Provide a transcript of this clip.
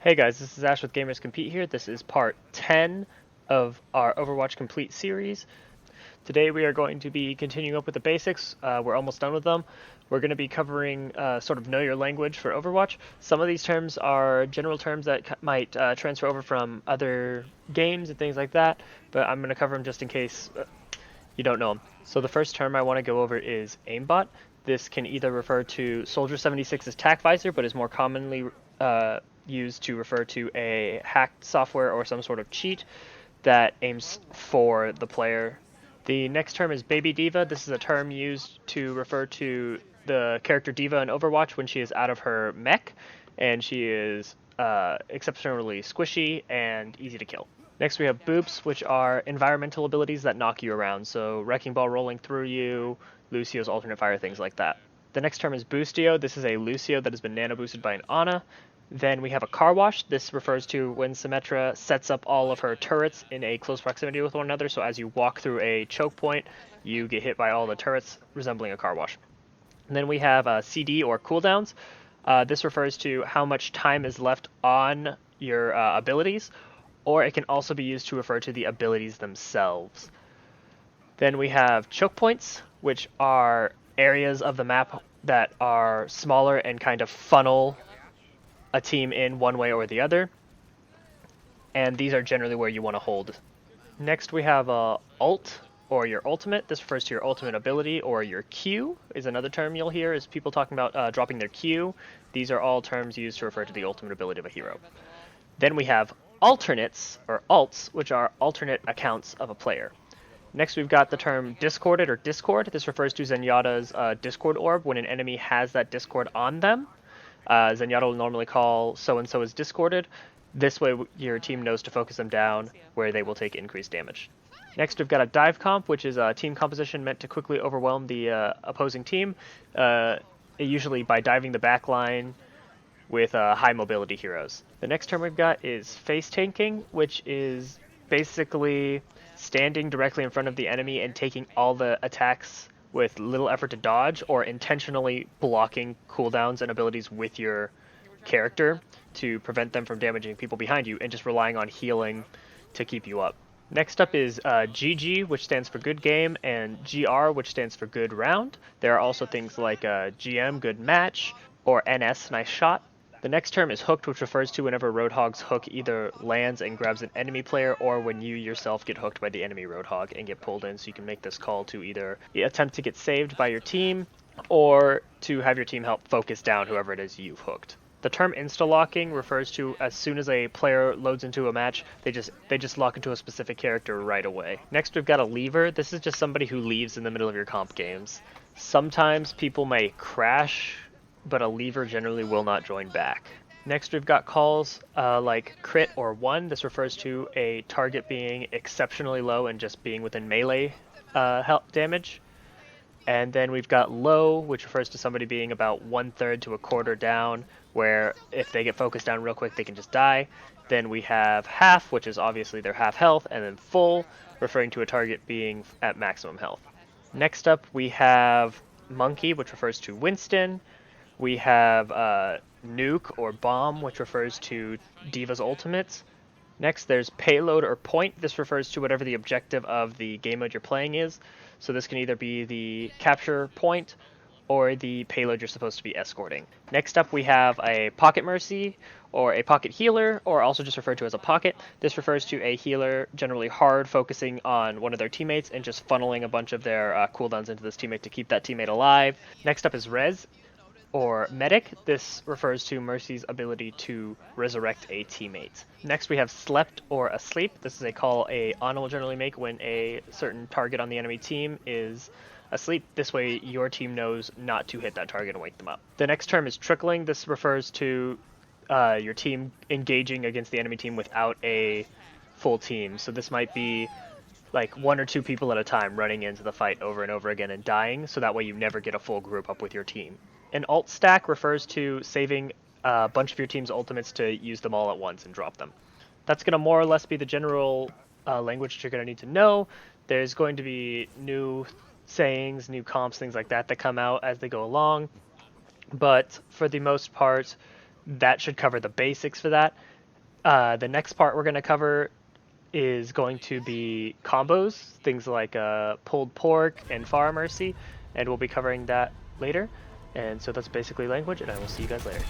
Hey guys, this is Ash with Gamers Compete here. This is part 10 of our Overwatch Complete series. Today we are going to be continuing up with the basics. We're almost done with them. We're going to be covering sort of know your language for Overwatch. Some of these terms are general terms that might transfer over from other games and things like that, but I'm going to cover them just in case you don't know them. So the first term I want to go over is aimbot. This can either refer to Soldier 76's tac visor, but is more commonly used to refer to a hacked software or some sort of cheat that aims for the player. The next term is Baby Diva. This is a term used to refer to the character Diva in Overwatch when she is out of her mech, and she is exceptionally squishy and easy to kill. Next we have Boops, which are environmental abilities that knock you around, so Wrecking Ball rolling through you, Lucio's alternate fire, things like that. The next term is Boostio. This is a Lucio that has been nano boosted by an Ana. Then we have a car wash. This refers to when Symmetra sets up all of her turrets in a close proximity with one another, so as you walk through a choke point, you get hit by all the turrets, resembling a car wash. And then we have CD or cooldowns. This refers to how much time is left on your abilities, or it can also be used to refer to the abilities themselves. Then we have choke points, which are areas of the map that are smaller and kind of funnel a team in one way or the other. And these are generally where you want to hold. Next we have ult, or your ultimate. This refers to your ultimate ability, or your Q is another term you'll hear is people talking about dropping their Q. These are all terms used to refer to the ultimate ability of a hero. Then we have alternates, or alts, which are alternate accounts of a player. Next, we've got the term discorded or discord. This refers to Zenyatta's discord orb when an enemy has that discord on them. Zenyatta will normally call so-and-so as discorded. This way, your team knows to focus them down, where they will take increased damage. Next, we've got a dive comp, which is a team composition meant to quickly overwhelm the opposing team, usually by diving the back line with high mobility heroes. The next term we've got is face tanking, which is basically standing directly in front of the enemy and taking all the attacks with little effort to dodge, or intentionally blocking cooldowns and abilities with your character to prevent them from damaging people behind you, and just relying on healing to keep you up. Next up is GG, which stands for good game, and GR, which stands for good round. There are also things like GM, good match, or NS, nice shot. The next term is hooked, which refers to whenever Roadhog's hook either lands and grabs an enemy player, or when you yourself get hooked by the enemy Roadhog and get pulled in, so you can make this call to either attempt to get saved by your team, or to have your team help focus down whoever it is you've hooked. The term insta-locking refers to as soon as a player loads into a match, they just lock into a specific character right away. Next, we've got a leaver. This is just somebody who leaves in the middle of your comp games. Sometimes people may crash, but a leaver generally will not join back. Next, we've got calls like crit or one. This refers to a target being exceptionally low and just being within melee damage. And then we've got low, which refers to somebody being about 1/3 to a quarter down, where if they get focused down real quick, they can just die. Then we have half, which is obviously their half health, and then full, referring to a target being at maximum health. Next up, we have monkey, which refers to Winston. We have nuke or bomb, which refers to Diva's ultimates. Next, there's payload or point. This refers to whatever the objective of the game mode you're playing is. So this can either be the capture point or the payload you're supposed to be escorting. Next up, we have a pocket mercy, or a pocket healer, or also just referred to as a pocket. This refers to a healer generally hard focusing on one of their teammates and just funneling a bunch of their cooldowns into this teammate to keep that teammate alive. Next up is res, or medic. This refers to Mercy's ability to resurrect a teammate. Next, we have slept or asleep. This is a call a Ana will generally make when a certain target on the enemy team is asleep. This way, your team knows not to hit that target and wake them up. The next term is trickling. This refers to your team engaging against the enemy team without a full team. So this might be like one or two people at a time running into the fight over and over again and dying, so that way you never get a full group up with your team. An alt stack refers to saving a bunch of your team's ultimates to use them all at once and drop them. That's going to more or less be the general language that you're going to need to know. There's going to be new sayings, new comps, things like that that come out as they go along. But for the most part, that should cover the basics for that. The next part we're going to cover is going to be combos, things like pulled pork and far mercy, and we'll be covering that later. And so that's basically language, and I will see you guys later.